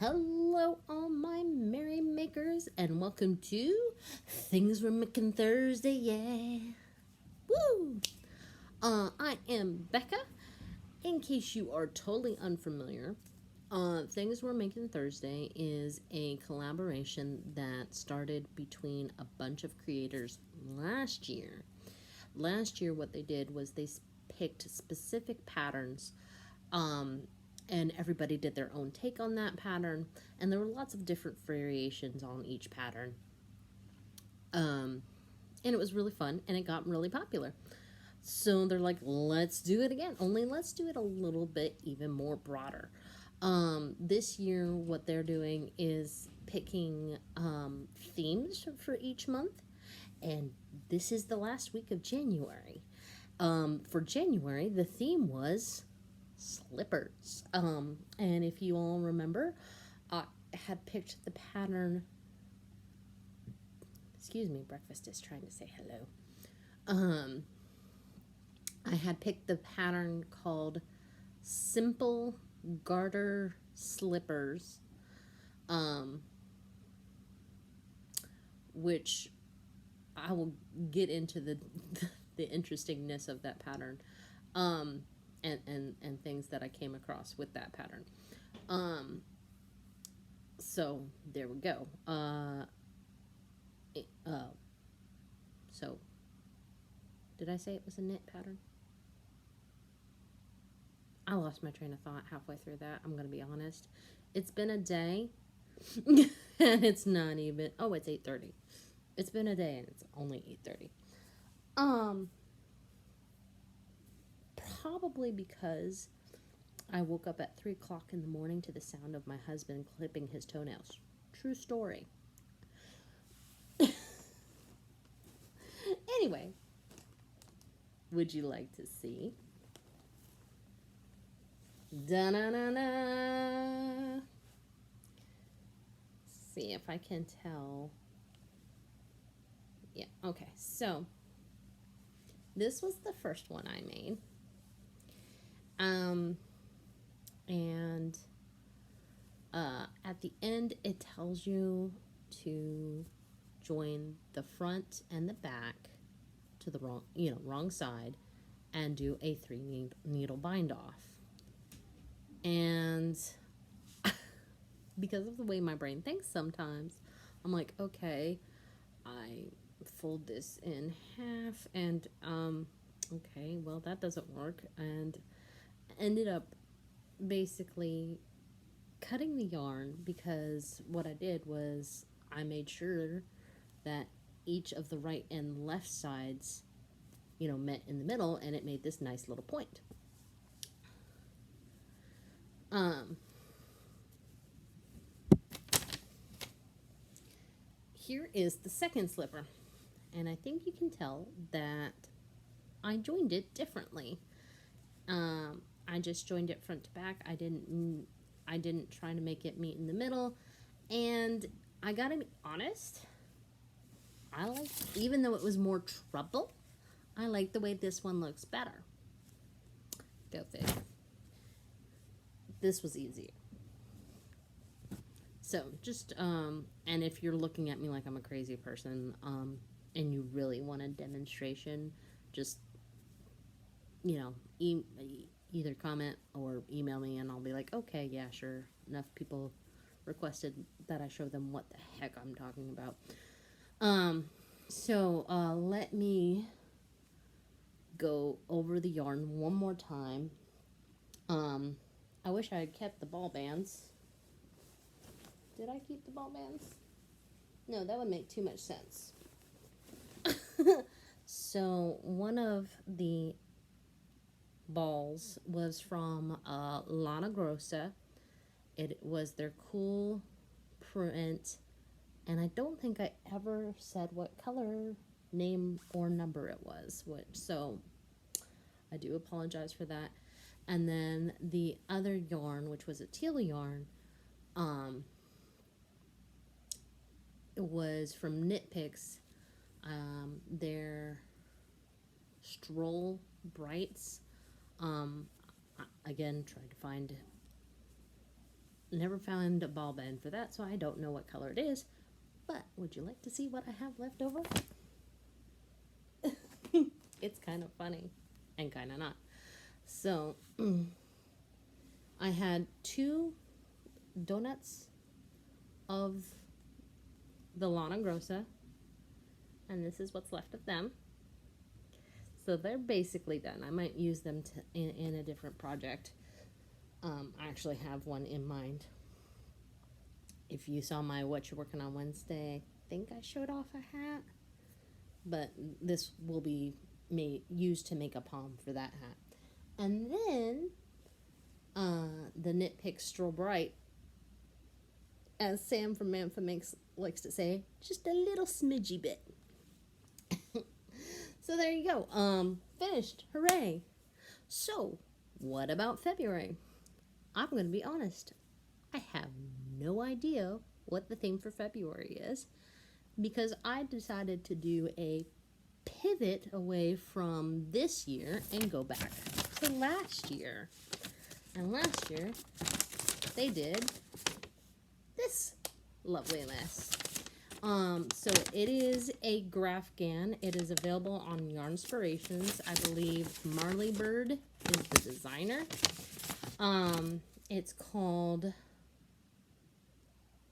Hello, all my merry makers, and welcome to Things We're Making Thursday. Yeah, woo! I am Becca. In case you are totally unfamiliar, Things We're Making Thursday is a collaboration that started between a bunch of creators last year. Last year, what they did was they picked specific patterns, um, and everybody did their own take on that pattern, and there were lots of different variations on each pattern. Um, and it was really fun, and it got really popular. So they're like, let's do it again, only let's do it a little bit even more broader. This year, what they're doing is picking themes for each month, and this is the last week of January. For January, the theme was slippers. And if you all remember, I had picked the pattern. Excuse me, breakfast is trying to say hello. I had picked the pattern called Simple Garter Slippers, um, which I will get into the interestingness of that pattern, and things that I came across with that pattern. So there we go. It, so did I say it was a knit pattern? I lost my train of thought halfway through that. I'm going to be honest. It's been a day, and it's not even. Oh, it's 8:30. It's been a day, and it's only 8:30. Probably because I woke up at 3 o'clock in the morning to the sound of my husband clipping his toenails. True story. Anyway, would you like to see? Da-na-na-na. See if I can tell. Yeah, okay. So, this was the first one I made. And at the end, it tells you to join the front and the back to the wrong side, and do a 3 needle bind off. And because of the way my brain thinks sometimes, I'm like, okay, I fold this in half, and okay, well, that doesn't work, and ended up basically cutting the yarn, because what I did was I made sure that each of the right and left sides, met in the middle, and it made this nice little point. Here is the second slipper, and I think you can tell that I joined it differently. I just joined it front to back. I didn't try to make it meet in the middle, and I gotta be honest, even though it was more trouble, I like the way this one looks better. Go figure. This was easier. So just and if you're looking at me like I'm a crazy person, and you really want a demonstration, just either comment or email me, and I'll be like, okay, yeah, sure. Enough people requested that I show them what the heck I'm talking about. So let me go over the yarn one more time. I wish I had kept the ball bands. Did I keep the ball bands? No, that would make too much sense. So one of the balls was from Lana Grossa. It was their cool print, and I don't think I ever said what color, name, or number it was, so I do apologize for that. And then the other yarn, which was a teal yarn, it was from Knit Picks. Their Stroll Brights. Again, tried to find never found a ball band for that, so I don't know what color it is. But would you like to see what I have left over? It's kind of funny and kind of not. So I had 2 donuts of the Lana Grossa, and this is what's left of them. So they're basically done. I might use them in a different project. I actually have one in mind. If you saw my What You're Working On Wednesday, I think I showed off a hat. But this will be used to make a palm for that hat. And then the Knit Pick Stroll Bright, as Sam from Mantha likes to say, just a little smidgy bit. So there you go. Finished. Hooray. So, what about February? I'm going to be honest. I have no idea what the theme for February is, because I decided to do a pivot away from this year and go back to last year. And last year, they did this loveliness. So it is a Grafgan. It is available on Yarnspirations. I believe Marley Bird is the designer. It's called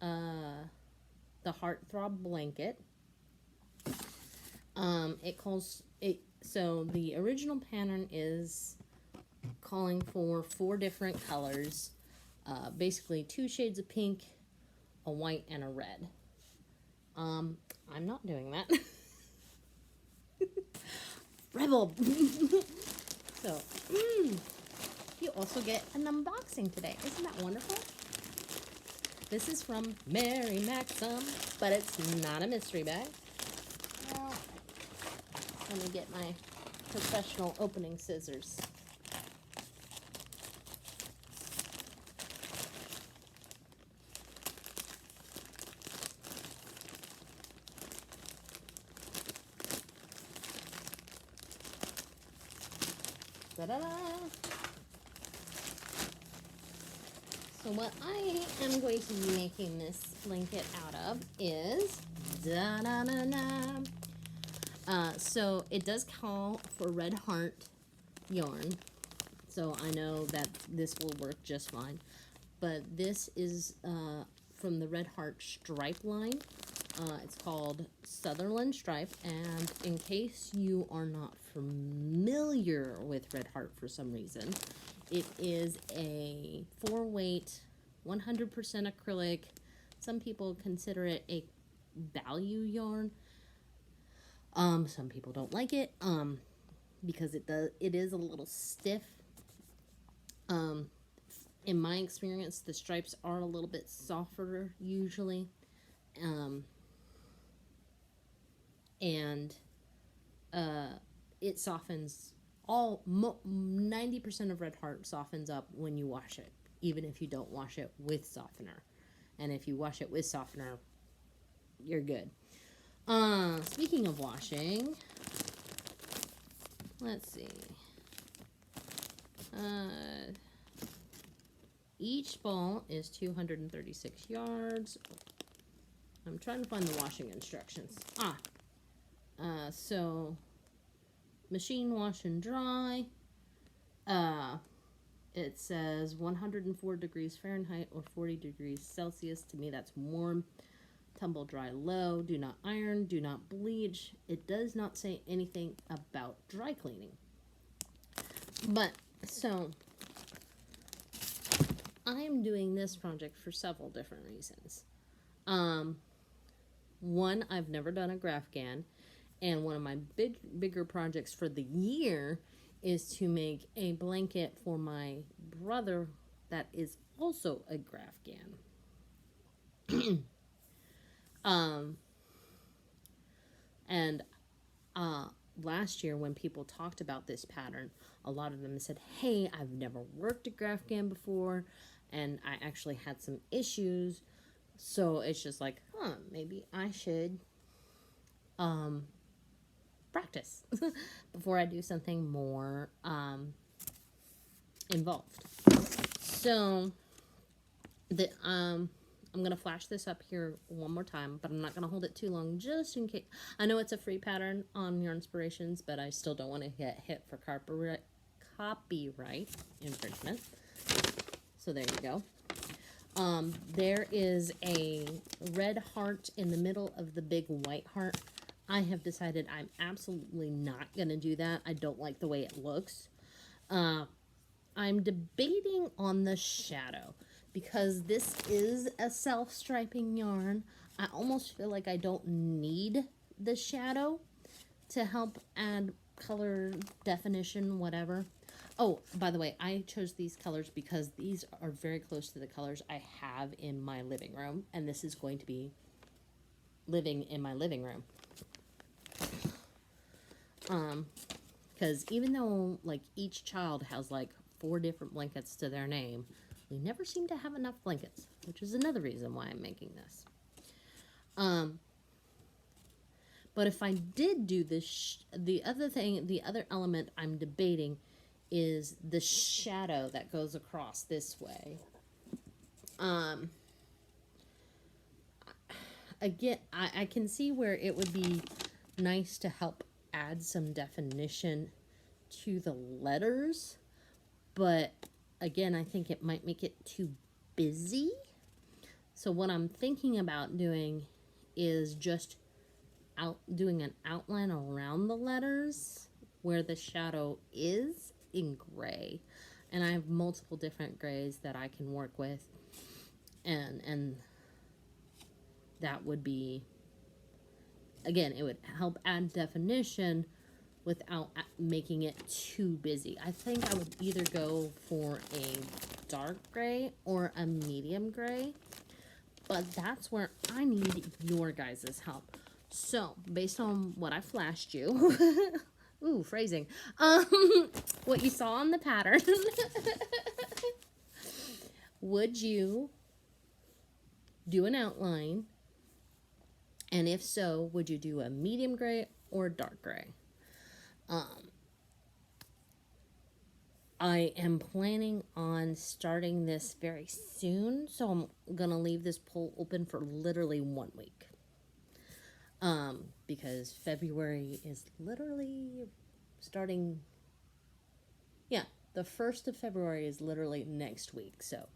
the Heartthrob Blanket. So the original pattern is calling for 4 different colors, basically 2 shades of pink, a white, and a red. I'm not doing that. Rebel. So, you also get an unboxing today. Isn't that wonderful? This is from Mary Maxim, but it's not a mystery bag. Well, let me get my professional opening scissors. Da-da-da. So what I am going to be making this blanket out of is da-da-da-da. So it does call for Red Heart yarn, so I know that this will work just fine. But this is from the Red Heart stripe line. It's called Sutherland Stripe, and in case you are not familiar with Red Heart for some reason, it is a 4-weight, 100% acrylic. Some people consider it a value yarn. Some people don't like it because it is a little stiff. In my experience, the stripes are a little bit softer usually. And it softens 90% of Red Heart softens up when you wash it, even if you don't wash it with softener. And if you wash it with softener, you're good. Speaking of washing, let's see. Each ball is 236 yards. I'm trying to find the washing instructions. So machine wash and dry. It says 104 degrees Fahrenheit or 40 degrees Celsius. To me, that's warm. Tumble dry low. Do not iron. Do not bleach. It does not say anything about dry cleaning. But, so, I am doing this project for several different reasons. One, I've never done a Grafgan. And one of my bigger projects for the year is to make a blanket for my brother that is also a Grafgan. And last year when people talked about this pattern, a lot of them said, hey, I've never worked a Grafgan before, and I actually had some issues. So it's just like, maybe I should practice before I do something more involved. So I'm gonna flash this up here one more time, but I'm not gonna hold it too long, just in case. I know it's a free pattern on Yarnspirations, but I still don't want to get hit for copyright infringement. So there you go. There is a red heart in the middle of the big white heart. I have decided I'm absolutely not gonna do that. I don't like the way it looks. I'm debating on the shadow because this is a self-striping yarn. I almost feel like I don't need the shadow to help add color definition, whatever. Oh, by the way, I chose these colors because these are very close to the colors I have in my living room, and this is going to be living in my living room. Because even though like each child has like 4 different blankets to their name, we never seem to have enough blankets, which is another reason why I'm making this. But if I did do this, the other element I'm debating is the shadow that goes across this way. Again, I can see where it would be nice to help add some definition to the letters, but again, I think it might make it too busy. So what I'm thinking about doing is just doing an outline around the letters where the shadow is in gray. And I have multiple different grays that I can work with, and that would be, again, it would help add definition without making it too busy. I think I would either go for a dark gray or a medium gray, but that's where I need your guys' help. So, based on what I flashed you, ooh, phrasing, what you saw on the pattern, would you do an outline? And if so, would you do a medium gray or dark gray? I am planning on starting this very soon, so I'm going to leave this poll open for literally 1 week. Because February is literally starting, yeah, the 1st of February is literally next week, so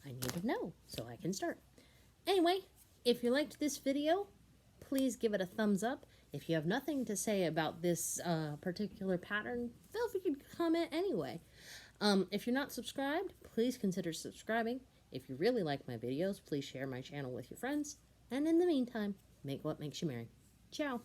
I need to know so I can start. Anyway, if you liked this video, please give it a thumbs up. If you have nothing to say about this particular pattern, feel free to comment anyway. If you're not subscribed, please consider subscribing. If you really like my videos, please share my channel with your friends. And in the meantime, make what makes you merry. Ciao.